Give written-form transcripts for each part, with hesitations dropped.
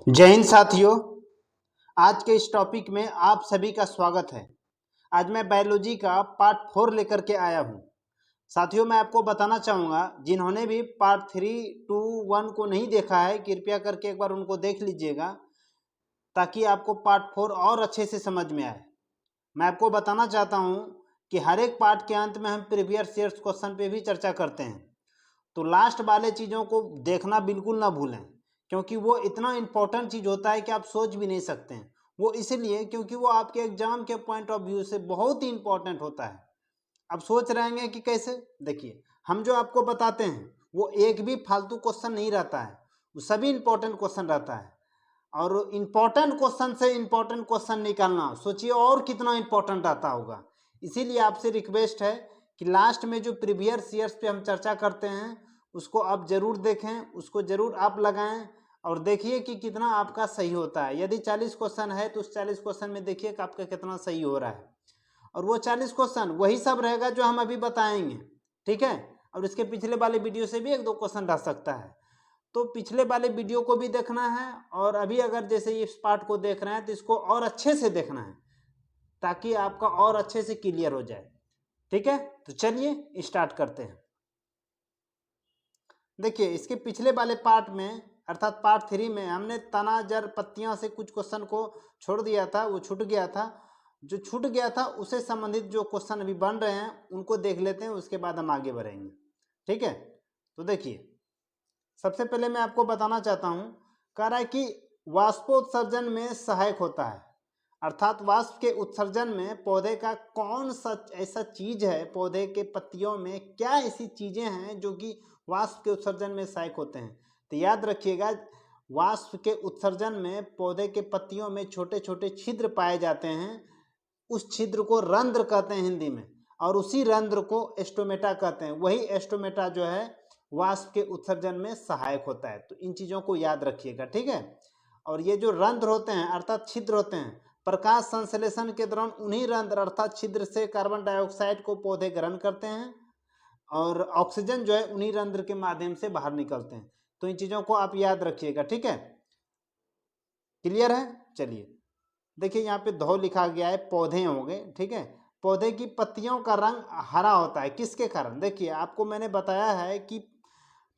जय हिंद साथियों। आज के इस टॉपिक में आप सभी का स्वागत है। आज मैं बायोलॉजी का पार्ट 4 लेकर के आया हूं। साथियों, मैं आपको बताना चाहूँगा, जिन्होंने भी पार्ट 3, 2, 1 को नहीं देखा है, कृपया करके एक बार उनको देख लीजिएगा ताकि आपको पार्ट 4 और अच्छे से समझ में आए। मैं आपको बताना चाहता हूँ कि हर एक पार्ट के अंत में हम प्रीवियस ईयर्स क्वेश्चन पे भी चर्चा करते हैं, तो लास्ट वाले चीज़ों को देखना बिल्कुल ना भूलें, क्योंकि वो इतना इम्पोर्टेंट चीज़ होता है कि आप सोच भी नहीं सकते हैं। वो इसलिए क्योंकि वो आपके एग्जाम के पॉइंट ऑफ व्यू से बहुत ही इम्पोर्टेंट होता है। अब सोच रहेंगे कि कैसे? देखिए, हम जो आपको बताते हैं वो एक भी फालतू क्वेश्चन नहीं रहता है, वो सभी इम्पोर्टेंट क्वेश्चन रहता है। और इम्पोर्टेंट क्वेश्चन से इम्पोर्टेंट क्वेश्चन निकालना, सोचिए और कितना इम्पोर्टेंट आता होगा। इसीलिए आपसे रिक्वेस्ट है कि लास्ट में जो प्रीवियस ईयर्स पे हम चर्चा करते हैं उसको आप जरूर देखें, उसको जरूर आप लगाएं और देखिए कि कितना आपका सही होता है। यदि 40 क्वेश्चन है तो उस 40 क्वेश्चन में देखिए कि आपका कितना सही हो रहा है। और वो 40 क्वेश्चन वही सब रहेगा जो हम अभी बताएंगे, ठीक है। और इसके पिछले वाले वीडियो से भी एक दो क्वेश्चन रह सकता है, तो पिछले वाले वीडियो को भी देखना है। और अभी अगर जैसे इस पार्ट को देख रहे हैं तो इसको और अच्छे से देखना है ताकि आपका और अच्छे से क्लियर हो जाए, ठीक है। तो चलिए स्टार्ट करते हैं। देखिए, इसके पिछले वाले पार्ट में अर्थात पार्ट 3 में हमने तना जड़ पत्तियां से कुछ क्वेश्चन को छोड़ दिया था, वो छूट गया था। जो छूट गया था उससे संबंधित जो क्वेश्चन अभी बन रहे हैं उनको देख लेते हैं, उसके बाद हम आगे बढ़ेंगे, ठीक है। तो देखिए, सबसे पहले मैं आपको बताना चाहता हूं, कह रहा है कि वाष्पोत्सर्जन में सहायक होता है, अर्थात वाष्प के उत्सर्जन में पौधे का कौन सा ऐसा चीज है, पौधे के पत्तियों में क्या ऐसी चीजें हैं जो कि वाष्प के उत्सर्जन में सहायक होते हैं। तो याद रखिएगा, वाष्प के उत्सर्जन में पौधे के पत्तियों में छोटे छोटे छिद्र पाए जाते हैं, उस छिद्र को रंध्र कहते हैं हिंदी में, और उसी रंध्र को एस्टोमेटा कहते हैं। वही एस्टोमेटा जो है वाष्प के उत्सर्जन में सहायक होता है। तो इन चीजों को याद रखिएगा, ठीक है। और ये जो रंध्र होते हैं अर्थात छिद्र होते हैं, प्रकाश संश्लेषण के दौरान उन्हीं रंध्र अर्थात छिद्र से कार्बन डाइऑक्साइड को पौधे ग्रहण करते हैं और ऑक्सीजन जो है उन्हीं रंध्र के माध्यम से बाहर निकलते हैं। तो इन चीजों को आप याद रखिएगा, ठीक है। क्लियर है? चलिए देखिए, यहाँ पे धो लिखा गया है, पौधे होंगे, ठीक है। पौधे की पत्तियों का रंग हरा होता है, किसके कारण? देखिए, आपको मैंने बताया है कि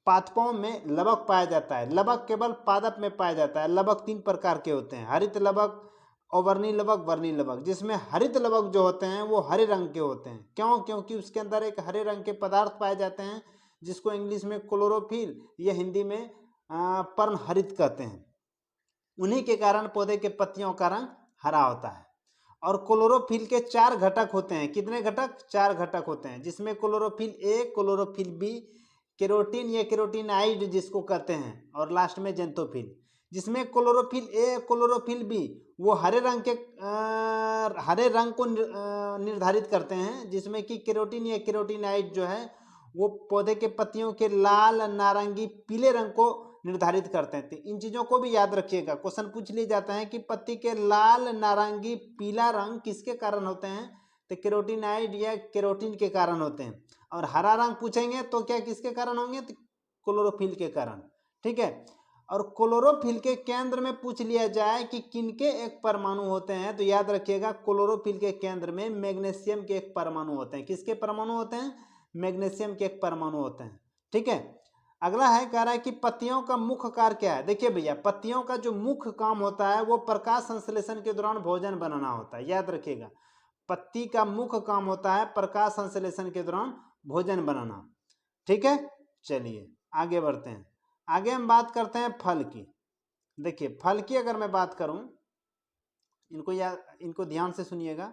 पादपों में लवक पाया जाता है। लवक केवल पादप में पाया जाता है। लवक 3 प्रकार के होते हैं, हरित लवक, अवर्णी लवक, वर्णी लवक। जिसमें हरित लवक जो होते हैं वो हरे रंग के होते हैं। क्यों? क्योंकि उसके अंदर एक हरे रंग के पदार्थ पाए जाते हैं जिसको इंग्लिश में क्लोरोफिल या हिंदी में पर्णहरित कहते हैं। उन्हीं के कारण पौधे के पत्तियों का रंग हरा होता है। और क्लोरोफिल के 4 घटक होते हैं। कितने घटक? 4 घटक होते हैं, जिसमें chlorophyll A, chlorophyll B, carotene या केरोटिनाइड जिसको कहते हैं, और लास्ट में जेंथोफिल। जिसमें क्लोरोफिल ए, क्लोरोफिल बी वो हरे रंग को निर्धारित करते हैं, जिसमें कि केरोटीन या केरोटिनाइड जो है वो पौधे के पत्तियों के लाल, नारंगी, पीले रंग को निर्धारित करते हैं। तो इन चीजों को भी याद रखिएगा। क्वेश्चन पूछ लिया जाता है कि पत्ती के लाल, नारंगी, पीला रंग किसके कारण होते हैं? तो केरोटिनाइड या केरोटीन के कारण होते हैं। और हरा रंग पूछेंगे तो क्या किसके कारण होंगे? तो क्लोरोफिल के कारण, ठीक है। और क्लोरोफिल के केंद्र में पूछ लिया जाए कि किनके एक परमाणु होते हैं, तो याद रखिएगा क्लोरोफिल के केंद्र में मैग्नीशियम के एक परमाणु होते हैं। किसके परमाणु होते हैं? मैग्नीशियम के एक परमाणु होते हैं, ठीक है। अगला है, कह रहा है कि पत्तियों का मुख्य कार्य क्या है। देखिए भैया, पत्तियों का जो मुख्य काम होता है वो प्रकाश संश्लेषण के दौरान भोजन बनाना होता है। याद रखिएगा, पत्ती का मुख्य काम होता है प्रकाश संश्लेषण के दौरान भोजन बनाना, ठीक है। चलिए आगे बढ़ते हैं। आगे हम बात करते हैं फल की। देखिए, फल की अगर मैं बात करूं, इनको ध्यान से सुनिएगा।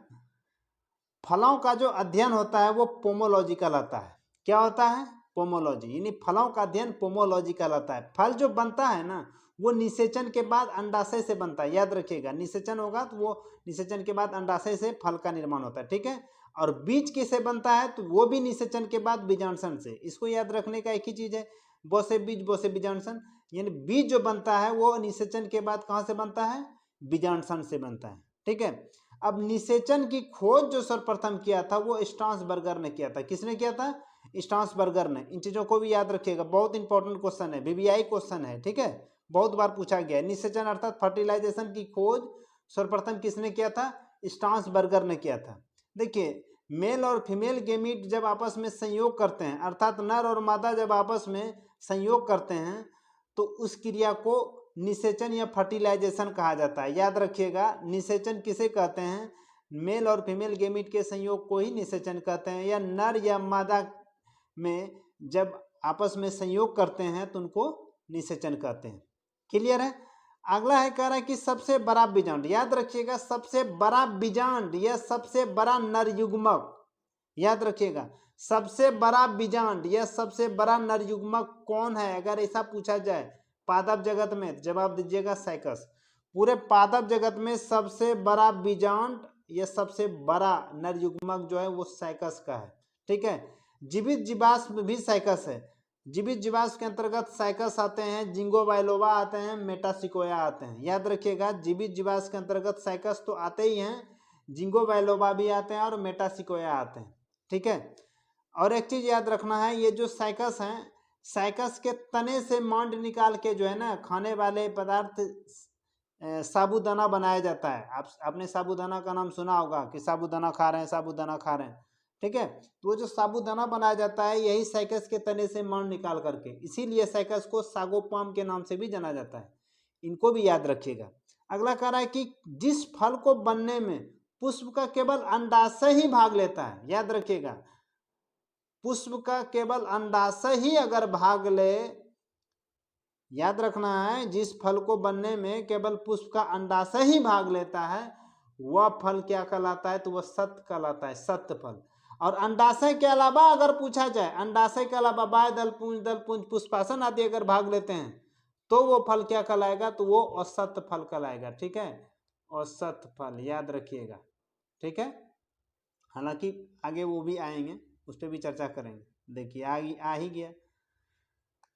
फलों का जो अध्ययन होता है वो पोमोलॉजी कहलाता है। क्या होता है? पोमोलॉजी, यानी फलों का अध्ययन पोमोलॉजी कहलाता है। फल जो बनता है ना वो निषेचन के बाद अंडाशय से बनता है। याद रखिएगा, निषेचन होगा तो वो निषेचन के बाद अंडाशय से फल का निर्माण होता है, ठीक है। और बीज किससे बनता है? तो वो भी निषेचन के बाद बीजांडसन से। इसको याद रखने का एक ही चीज है, बो से बीज, बो से बीजांडसन। यानी बीज जो बनता है वो निषेचन के बाद कहाँ से बनता है? बीजांडसन से बनता है, ठीक है। अब निषेचन की खोज जो सर्वप्रथम किया था वो स्ट्रासबर्गर ने किया था। किसने किया था? स्ट्रासबर्गर ने। इन चीजों को भी याद रखिएगा, बहुत इंपॉर्टेंट क्वेश्चन है, वीवीआई क्वेश्चन है, ठीक है। बहुत बार पूछा गया है। निषेचन अर्थात फर्टिलाइजेशन की खोज सर्वप्रथम किसने किया था? स्टार्न्सबर्गर ने किया था। देखिए, मेल और फीमेल गेमीट जब आपस में संयोग करते हैं, अर्थात नर और मादा जब आपस में संयोग करते हैं, तो उस क्रिया को निषेचन या फर्टिलाइजेशन कहा जाता है। याद रखिएगा, निषेचन किसे कहते हैं? मेल और फीमेल गेमीट के संयोग को ही निषेचन कहते हैं, या नर या मादा में जब आपस में संयोग करते हैं तो उनको निषेचन कहते हैं। क्लियर है? अगला है, कह रहा है कि सबसे बड़ा बीजांड। याद रखिएगा, सबसे बड़ा बीजांड या सबसे बड़ा नर युग्मक, याद रखिएगा, सबसे बड़ा बीजांड या सबसे बड़ा नर युग्मक कौन है? अगर ऐसा पूछा जाए पादप जगत में, जवाब दीजिएगा साइकस। पूरे पादप जगत में सबसे बड़ा बीजांड या सबसे बड़ा नर युग्मक जो है वो साइकस का है। ठीक है, जीवित जीवाश्म भी साइकस है। जीवित जीवाश्म के अंतर्गत साइकस आते हैं, जिंगो बाइलोबा आते हैं, मेटासिकोया आते हैं। याद रखिएगा, जीवित जीवाश्म के अंतर्गत साइकस तो आते ही हैं, जिंगो बाइलोबा भी आते हैं और मेटासिकोया आते हैं। ठीक है, और एक चीज याद रखना है, ये जो साइकस हैं, साइकस के तने से मांड निकाल के जो है ना खाने वाले पदार्थ साबूदाना बनाया जाता है। आपने साबूदाना का नाम सुना होगा कि साबूदाना खा रहे हैं, साबूदाना खा रहे हैं। ठीक है, तो वो जो साबूदाना बनाया जाता है यही साइकस के तने से मांड निकाल करके, इसीलिए साइकस को सागोपाम के नाम से भी जाना जाता है। इनको भी याद रखिएगा। अगला कह रहा है कि जिस फल को बनने में पुष्प का केवल अंडाशय ही भाग लेता है, याद रखिएगा, पुष्प का केवल अंडाशय ही अगर भाग ले, याद रखना है, जिस फल को बनने में केवल पुष्प का अंडाशय ही भाग लेता है वह फल क्या कहलाता है? तो वह सत्य कहलाता है, सत्य फल। और अंडाशय के अलावा अगर पूछा जाए, अंडाशय के अलावा बाह्य दलपुंज पुष्पासन आदि अगर भाग लेते हैं तो वो फल क्या कहलाएगा? तो वो असत्य फल कहलाएगा। ठीक है, असत्य फल, याद रखिएगा। ठीक है, हालांकि आगे वो भी आएंगे, उस पर भी चर्चा करेंगे। देखिए आ ही गया।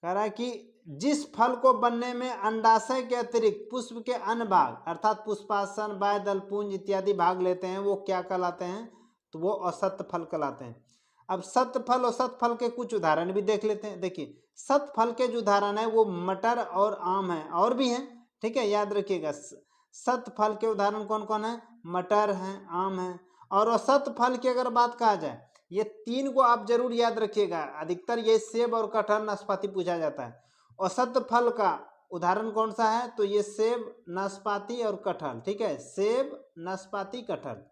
कह रहा है कि जिस फल को बनने में अंडाशय के अतिरिक्त पुष्प के अन्य भाग अर्थात पुष्पासन, बाह्य दलपुंज इत्यादि भाग लेते हैं वो क्या कहलाते हैं? तो वो असत्य फल कहलाते हैं। अब सत्य फल और सत्य फल के कुछ उदाहरण भी देख लेते हैं। देखिए, सत्य फल के जो उदाहरण है वो मटर और आम है, और भी हैं। ठीक है, याद रखिएगा, सत्य फल के उदाहरण कौन कौन है? मटर है, आम है। और असत्य फल की अगर बात कहा जाए, ये तीन को आप जरूर याद रखिएगा। अधिकतर ये सेब और कटहल, नाशपाती पूछा जाता है। असत्य फल का उदाहरण कौन सा है? तो ये सेब, नाशपाती और कटहल। ठीक है, सेब, नाशपाती, कटहल।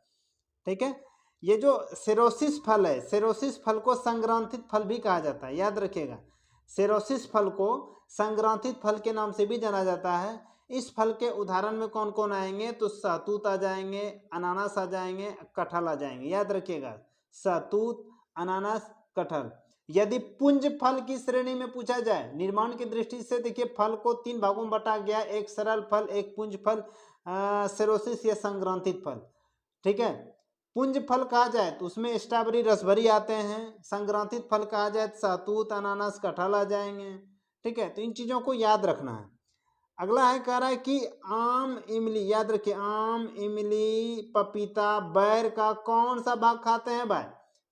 ठीक है, ये जो सेरोसिस फल है, सेरोसिस फल को संग्रांथित फल भी कहा जाता है। याद रखिएगा, सेरोसिस फल को संग्रांथित फल के नाम से भी जाना जाता है। इस फल के उदाहरण में कौन कौन आएंगे? तो सहतूत आ जाएंगे, अनानास आ जाएंगे, कटहल आ जाएंगे। याद रखिएगा, सहतूत, अनानास, कटहल। यदि पुंज फल की श्रेणी में पूछा जाए, निर्माण की दृष्टि से देखिए, फल को तीन भागों में बांटा गया, एक सरल फल, एक पुंज फल, सेरोसिस या संग्रांथित फल। ठीक है, पुंज फल कहा जाए तो उसमें स्ट्रॉबेरी, रसभरी आते हैं। संग्रांथित फल कहा जाए तो सहतूत, अनानास, कटहल आ जाएंगे। ठीक है, तो इन चीजों को याद रखना है। अगला है, कह रहा है कि आम, इमली, याद रखिए, आम, इमली, पपीता, बैर का कौन सा भाग खाते हैं भाई?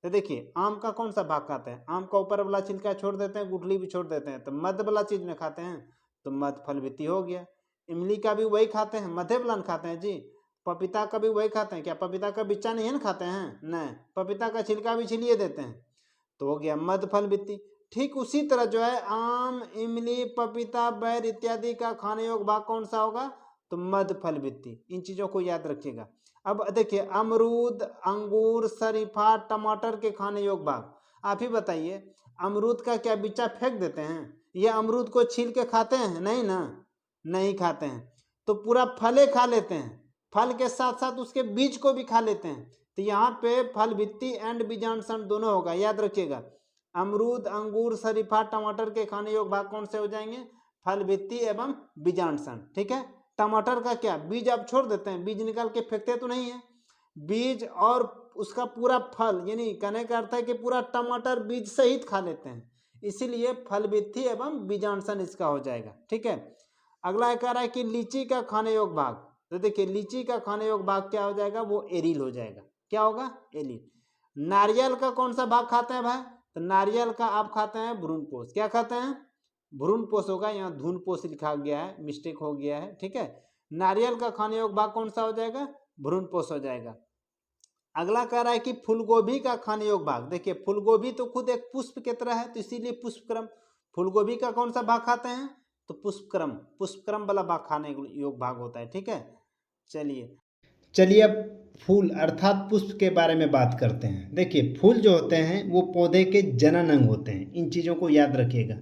तो देखिए, आम का कौन सा भाग खाते हैं? आम का ऊपर वाला छिलका छोड़ देते हैं, गुठली भी छोड़ देते हैं, तो मध्य वाला चीज में खाते हैं, तो मध्य फल वित्ती हो गया। इमली का भी वही खाते हैं, मध्य वाला खाते हैं जी। पपीता का भी वही खाते हैं, क्या पपीता का बिच्चा नहीं है ना खाते हैं? नहीं, पपीता का छिलका भी छिलिए देते हैं, तो हो गया मध्य फल वित्ती। ठीक उसी तरह जो है, आम, इमली, पपीता, बैर इत्यादि का खाने योग्य भाग कौन सा होगा? तो मध्य फल वित्ती। इन चीजों को याद रखिएगा। अब देखिए, अमरूद, अंगूर, शरीफा, टमाटर के खाने योग्य भाग, आप ही बताइए। अमरूद का क्या बिच्चा फेंक देते हैं? या अमरूद को छील के खाते हैं? नहीं ना, नहीं खाते हैं, तो पूरा फले खा लेते हैं, फल के साथ साथ उसके बीज को भी खा लेते हैं। तो यहाँ पे फल भित्ति एंड बीजांड दोनों होगा। याद रखिएगा, अमरूद, अंगूर, शरीफा, टमाटर के खाने योग्य भाग कौन से हो जाएंगे? फल भित्ति एवं बीजांड। ठीक है, टमाटर का क्या बीज आप छोड़ देते हैं, बीज निकाल के फेंकते तो नहीं है, बीज और उसका पूरा फल, यानी कहने का अर्थ है कि पूरा टमाटर बीज सहित खा लेते हैं, इसीलिए फल भित्ति एवं बीजांड इसका हो जाएगा। ठीक है, अगला कह रहा है कि लीची का खाने योग्य भाग, तो देखिए, लीची का खाने योग्य भाग क्या हो जाएगा? वो एरिल हो जाएगा। क्या होगा? एरिल। नारियल का कौन सा भाग खाते हैं भाई? तो नारियल का आप खाते हैं भ्रूणपोष। क्या खाते हैं? भ्रूणपोष होगा, यहाँ धूनपोष लिखा गया है, मिस्टेक हो गया है, ठीक है। नारियल का खाने योग्य भाग कौन सा हो जाएगा, भ्रूणपोष हो जाएगा। अगला कह रहा है कि फूलगोभी का खाने योग्य भाग, देखिए फूलगोभी तो खुद एक पुष्प की तरह है, तो इसीलिए पुष्पक्रम। फूलगोभी का कौन सा भाग खाते हैं, तो पुष्पक्रम, पुष्पक्रम वाला भाग खाने योग्य भाग होता है, ठीक है। चलिए अब फूल अर्थात पुष्प के बारे में बात करते हैं। देखिए फूल जो होते हैं वो पौधे के जनन अंग होते हैं, इन चीज़ों को याद रखिएगा।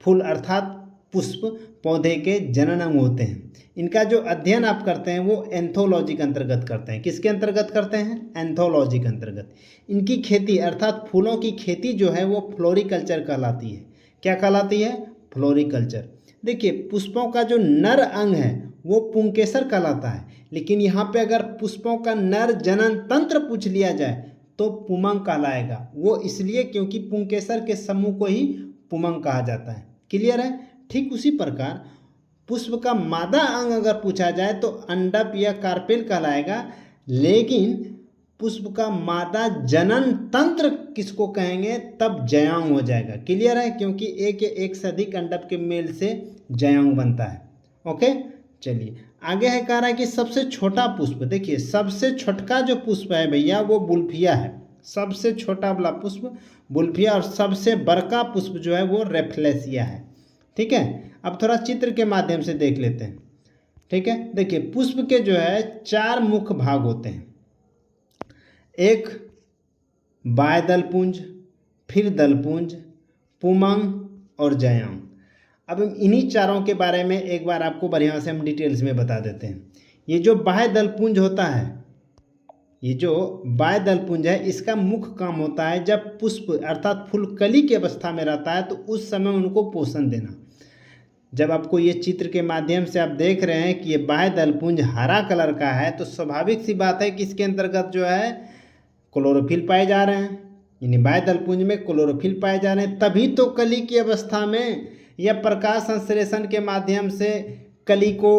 फूल अर्थात पुष्प पौधे के जनन अंग होते हैं। इनका जो अध्ययन आप करते हैं वो एंथोलॉजी के अंतर्गत करते हैं। किसके अंतर्गत करते हैं, एंथोलॉजी के अंतर्गत। इनकी खेती अर्थात फूलों की खेती जो है वो फ्लोरिकल्चर कहलाती है। क्या कहलाती है, फ्लोरिकल्चर। देखिए पुष्पों का जो नर अंग है वो पुंकेसर कहलाता है, लेकिन यहाँ पे अगर पुष्पों का नर जनन तंत्र पूछ लिया जाए तो पुमंग कहलाएगा। वो इसलिए क्योंकि पुंकेसर के समूह को ही पुमंग कहा जाता है। क्लियर है। ठीक उसी प्रकार पुष्प का मादा अंग अगर पूछा जाए तो अंडप या कार्पेल कहलाएगा, लेकिन पुष्प का मादा जनन तंत्र किसको कहेंगे, तब जयांग हो जाएगा। क्लियर है, क्योंकि एक या एक से अधिक अंडप के मेल से जयांग बनता है। ओके, चलिए आगे है, कह रहा है कि सबसे छोटा पुष्प। देखिए सबसे छोटका जो पुष्प है भैया वो बुल्फिया है। सबसे छोटा वाला पुष्प बुल्फिया, और सबसे बड़का पुष्प जो है वो रेफ्लेसिया है। ठीक है, अब थोड़ा चित्र के माध्यम से देख लेते हैं। ठीक है, देखिए पुष्प के जो है 4 मुख्य भाग होते हैं। एक बाह्य दलपुंज, फिर दलपुंज, पुमंग और जयांग। अब इन्हीं चारों के बारे में एक बार आपको बढ़िया से हम डिटेल्स में बता देते हैं। ये जो बाह्य दलपुंज होता है, ये जो बाह्य दलपुंज है, इसका मुख्य काम होता है जब पुष्प अर्थात फूल कली की अवस्था में रहता है तो उस समय उनको पोषण देना। जब आपको ये चित्र के माध्यम से आप देख रहे हैं कि ये बाह्य दलपुंज हरा कलर का है, तो स्वाभाविक सी बात है कि इसके अंतर्गत जो है क्लोरोफिल पाए जा रहे हैं, यानी बाह्य दलपुंज में क्लोरोफिल पाए जा रहे हैं, तभी तो कली की अवस्था में या प्रकाश संश्लेषण के माध्यम से कली को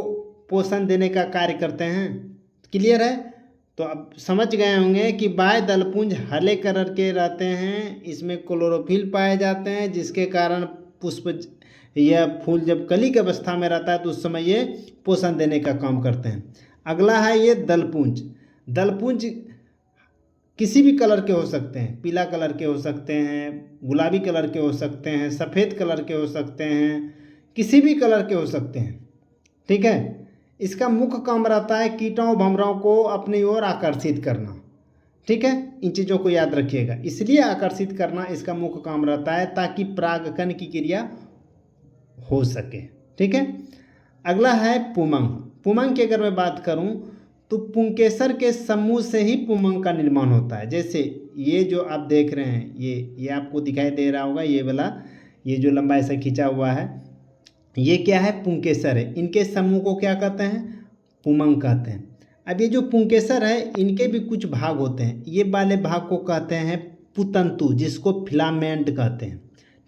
पोषण देने का कार्य करते हैं। क्लियर है। तो अब समझ गए होंगे कि बाह्य दलपुंज हरे कलर के रहते हैं, इसमें क्लोरोफिल पाए जाते हैं, जिसके कारण पुष्प या फूल जब कली की अवस्था में रहता है तो उस समय ये पोषण देने का काम करते हैं। अगला है ये दलपुंज। दलपुंज किसी भी कलर के हो सकते हैं, पीला कलर के हो सकते हैं, गुलाबी कलर के हो सकते हैं, सफ़ेद कलर के हो सकते हैं, किसी भी कलर के हो सकते हैं। ठीक है, इसका मुख्य काम रहता है कीटों भंवरों को अपनी ओर आकर्षित करना। ठीक है, इन चीज़ों को याद रखिएगा। इसलिए आकर्षित करना इसका मुख्य काम रहता है ताकि परागकण की क्रिया हो सके। ठीक है, अगला है पुमंग। पुमंग की अगर मैं बात करूं तो पुंकेसर के समूह से ही पुमंग का निर्माण होता है। जैसे ये जो आप देख रहे हैं, ये आपको दिखाई दे रहा होगा, ये वाला, ये जो लंबाई से खींचा हुआ है, ये क्या है, पुंकेसर है। इनके समूह को क्या कहते हैं, पुमंग कहते हैं। अब ये जो पुंकेसर है इनके भी कुछ भाग होते हैं। ये वाले भाग को कहते हैं पुतंतु, जिसको फिलामेंट कहते हैं।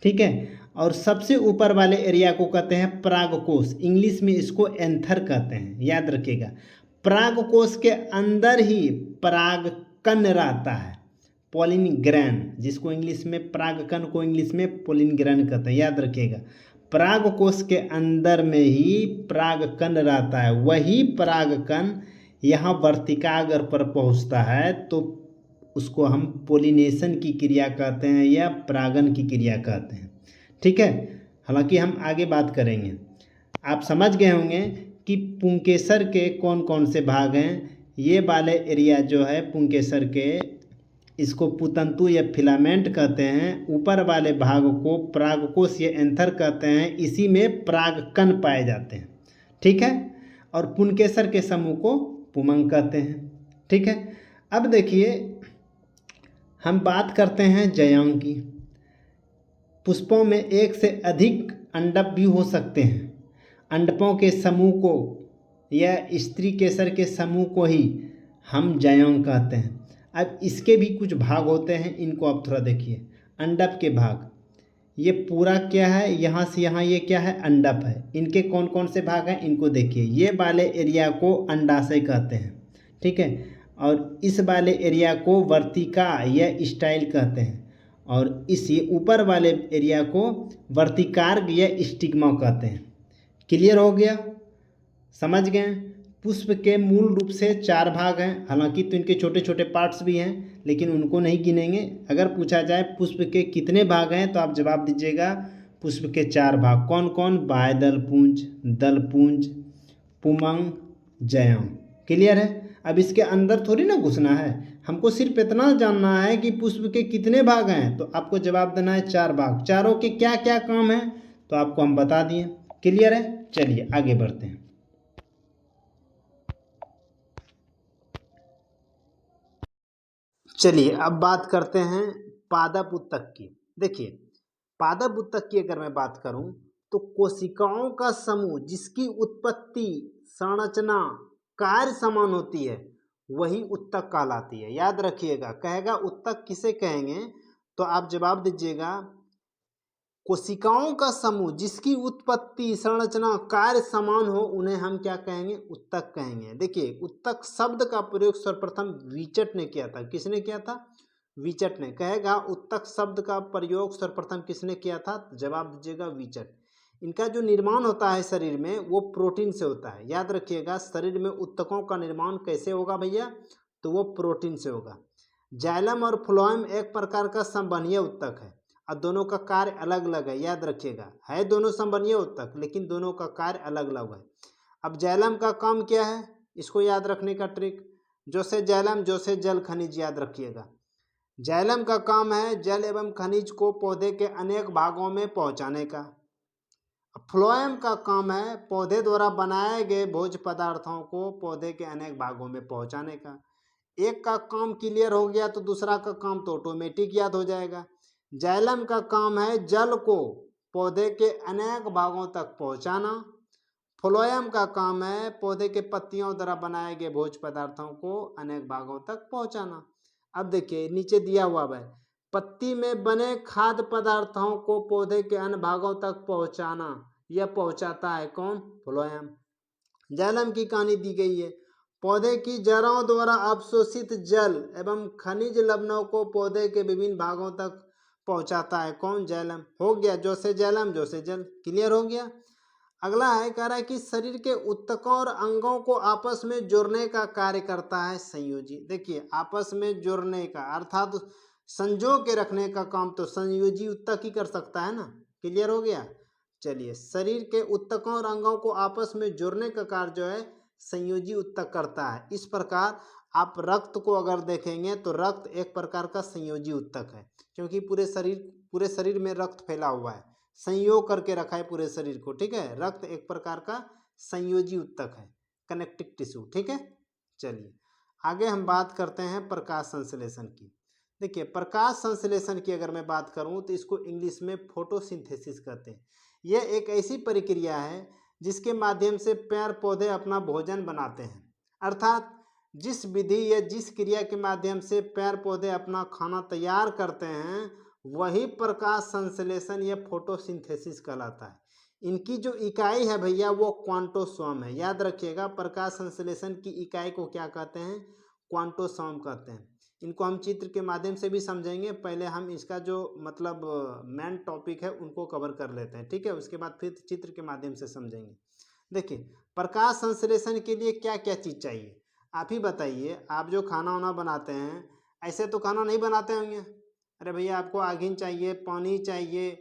ठीक है, और सबसे ऊपर वाले एरिया को कहते हैं परागकोश, इंग्लिश में इसको एंथर कहते हैं। याद रखिएगा, परागकोश के अंदर ही परागकण रहता है, पोलिन ग्रैन, जिसको इंग्लिश में परागकण को इंग्लिश में पोलिन ग्रैन कहते हैं। याद रखिएगा, परागकोश के अंदर में ही परागकण रहता है। वही परागकण यहाँ वर्तिकाग्र पर पहुँचता है तो उसको हम पोलिनेशन की क्रिया कहते हैं या परागन की क्रिया कहते हैं। ठीक है, हालांकि हम आगे बात करेंगे। आप समझ गए होंगे कि पुंकेसर के कौन कौन से भाग हैं। ये वाले एरिया जो है पुंकेसर के, इसको पुतंतु या फिलामेंट कहते हैं। ऊपर वाले भाग को परागकोश या एंथर कहते हैं। इसी में परागकण पाए जाते हैं। ठीक है, और पुंकेसर के समूह को पुमंग कहते हैं। ठीक है, अब देखिए हम बात करते हैं जयांग की। पुष्पों में एक से अधिक अंडप भी हो सकते हैं। अंडपों के समूह को या स्त्री केसर के समूह को ही हम जयांग कहते हैं। अब इसके भी कुछ भाग होते हैं, इनको आप थोड़ा देखिए। अंडप के भाग, ये पूरा क्या है, यहाँ से यहाँ ये क्या है, अंडप है। इनके कौन कौन से भाग हैं इनको देखिए। ये वाले एरिया को अंडाशय कहते हैं। ठीक है, और इस वाले एरिया को वर्तिका या स्टाइल कहते हैं, और इस ये ऊपर वाले एरिया को वर्तिकार्ग या स्टिग्मा कहते हैं। क्लियर हो गया, समझ गए। पुष्प के मूल रूप से 4 भाग हैं, हालांकि तो इनके छोटे छोटे पार्ट्स भी हैं, लेकिन उनको नहीं गिनेंगे। अगर पूछा जाए पुष्प के कितने भाग हैं तो आप जवाब दीजिएगा पुष्प के 4 भाग। कौन कौन? बाह्यदल पुंज, दल पुंज, पुमंग, जयम। क्लियर है। अब इसके अंदर थोड़ी ना घुसना है, हमको सिर्फ इतना जानना है कि पुष्प के कितने भाग हैं, तो आपको जवाब देना है 4 भाग। चारों के क्या क्या काम हैं तो आपको हम बता दिए। क्लियर है। चलिए आगे बढ़ते हैं। चलिए अब बात करते हैं पादप उत्तक की। देखिए पादप उत्तक की अगर मैं बात करूं तो कोशिकाओं का समूह जिसकी उत्पत्ति, संरचना, कार्य समान होती है वही उत्तक कहलाती है। याद रखिएगा, कहेगा उत्तक किसे कहेंगे तो आप जवाब दीजिएगा कोशिकाओं का समूह जिसकी उत्पत्ति, संरचना, कार्य समान हो उन्हें हम क्या कहेंगे? उत्तक कहेंगे। देखिए उत्तक शब्द का प्रयोग सर्वप्रथम विचट ने किया था। किसने किया था? विचट ने। कहेगा उत्तक शब्द का प्रयोग सर्वप्रथम किसने किया था? जवाब दीजिएगा विचट। इनका जो निर्माण होता है शरीर में वो प्रोटीन से होता है। याद रखिएगा शरीर में उत्तकों का निर्माण कैसे होगा भैया? तो वो प्रोटीन से होगा। जाइलम और फ्लोएम एक प्रकार का संवहनीय उत्तक है और दोनों का कार्य अलग अलग है। याद रखिएगा, है दोनों संवहनीय उत्तक लेकिन दोनों का कार्य अलग अलग है। अब जाइलम का काम क्या है, इसको याद रखने का ट्रिक, जो से जाइलम जो से जल खनिज। याद रखिएगा जाइलम का काम है जल एवं खनिज को पौधे के अनेक भागों में पहुंचाने का। फ्लोएम का काम है पौधे द्वारा बनाए गए भोज्य पदार्थों को पौधे के अनेक भागों में पहुंचाने का। एक का काम क्लियर हो गया तो दूसरा का काम तो ऑटोमेटिक याद हो जाएगा। जाइलम का काम है जल को पौधे के अनेक भागों तक पहुंचाना। फ्लोएम का काम है पौधे के पत्तियों द्वारा बनाए गए भोज्य पदार्थों को अनेक भागों तक पहुंचाना। अब देखिए नीचे दिया हुआ है, पत्ती में बने खाद्य पदार्थों को पौधे के अन्य भागों तक पहुंचाना, यह पहुंचाता है कौन? फ्लोएम। जाइलम की कहानी दी गई है, पौधे की जड़ों द्वारा अवशोषित जल एवं खनिज लवणों को पौधे के विभिन्न भागों तक पहुंचाता है कौन? जाइलम। हो गया, जो से जाइलम जो से जल। क्लियर हो गया। अगला है, कह रहा है कि शरीर के उत्तकों और अंगों को आपस में जोड़ने का कार्य करता है संयोजी। देखिए आपस में जोड़ने का अर्थात संजो के रखने का काम तो संयोजी उत्तक ही कर सकता है ना। क्लियर हो गया। चलिए शरीर के उत्तकों और अंगों को आपस में जोड़ने का कार्य जो है संयोजी उत्तक करता है। इस प्रकार आप रक्त को अगर देखेंगे तो रक्त एक प्रकार का संयोजी उत्तक है, क्योंकि पूरे शरीर में रक्त फैला हुआ है, संयोग करके रखा है पूरे शरीर को। ठीक है, रक्त एक प्रकार का संयोजी उत्तक है, कनेक्टिव टिश्यू। ठीक है। चलिए आगे हम बात करते हैं प्रकाश संश्लेषण की। देखिए प्रकाश संश्लेषण की अगर मैं बात करूं तो इसको इंग्लिश में फोटोसिंथेसिस कहते हैं। यह एक ऐसी प्रक्रिया है जिसके माध्यम से पेड़ पौधे अपना भोजन बनाते हैं। अर्थात जिस विधि या जिस क्रिया के माध्यम से पेड़ पौधे अपना खाना तैयार करते हैं वही प्रकाश संश्लेषण या फोटोसिंथेसिस कहलाता है। इनकी जो इकाई है भैया वो क्वांटोसोम है। याद रखिएगा प्रकाश संश्लेषण की इकाई को क्या कहते हैं? क्वांटोसोम कहते हैं। इनको हम चित्र के माध्यम से भी समझेंगे, पहले हम इसका जो मतलब मेन टॉपिक है उनको कवर कर लेते हैं। ठीक है, उसके बाद फिर चित्र के माध्यम से समझेंगे। देखिए प्रकाश संश्लेषण के लिए क्या क्या चीज़ चाहिए आप ही बताइए। आप जो खाना वाना बनाते हैं ऐसे तो खाना नहीं बनाते होंगे। अरे भैया आपको आगिन चाहिए, पानी चाहिए,